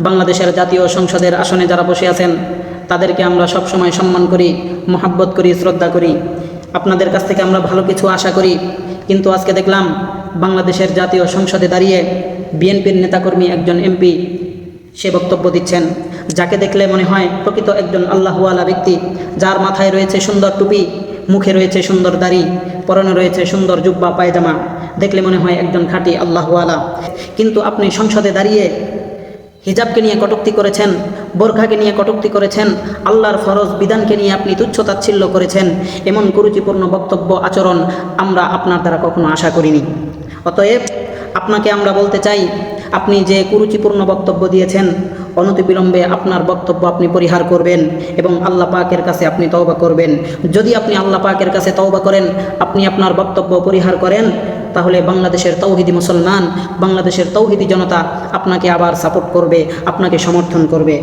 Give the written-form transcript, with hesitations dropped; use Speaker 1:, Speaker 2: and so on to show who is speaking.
Speaker 1: বাংলাদেশের জাতীয় সংসদের আসনে যারা বসে আছেন তাদেরকে আমরা সবসময় সম্মান করি, মহব্বত করি, শ্রদ্ধা করি। আপনাদের কাছ থেকে আমরা ভালো কিছু আশা করি। কিন্তু আজকে দেখলাম বাংলাদেশের জাতীয় সংসদে দাঁড়িয়ে বিএনপির নেতাকর্মী একজন এমপি সে বক্তব্য দিচ্ছেন, যাকে দেখলে মনে হয় প্রকৃত একজন আল্লাহওয়ালা ব্যক্তি, যার মাথায় রয়েছে সুন্দর টুপি, মুখে রয়েছে সুন্দর দাড়ি, পরনে রয়েছে সুন্দর জুব্বা পায়জামা, দেখলে মনে হয় একজন খাঁটি আল্লাহওয়ালা। কিন্তু আপনি সংসদে দাঁড়িয়ে হিজাবকে নিয়ে কটূক্তি করেছেন, বোরখাকে নিয়ে কটূক্তি করেছেন, আল্লাহর ফরজ বিধানকে নিয়ে আপনি তুচ্ছ-তাচ্ছিল্য করেছেন। এমন কুরুচিপূর্ণ বক্তব্য, আচরণ আমরা আপনার দ্বারা কখনো আশা করিনি। অতএব আপনাকে আমরা বলতে চাই, আপনি যে কুরুচিপূর্ণ বক্তব্য দিয়েছেন, অনতিবিলম্বে আপনার বক্তব্য আপনি পরিহার করবেন এবং আল্লাহ পাকের কাছে আপনি তওবা করবেন। যদি আপনি আল্লাহ পাকের কাছে তওবা করেন, আপনি আপনার বক্তব্য পরিহার করেন, তাহলে বাংলাদেশের তৌহিদি মুসলমান, বাংলাদেশের তৌহিদি জনতা আপনাকে আবার সাপোর্ট করবে, আপনাকে সমর্থন করবে।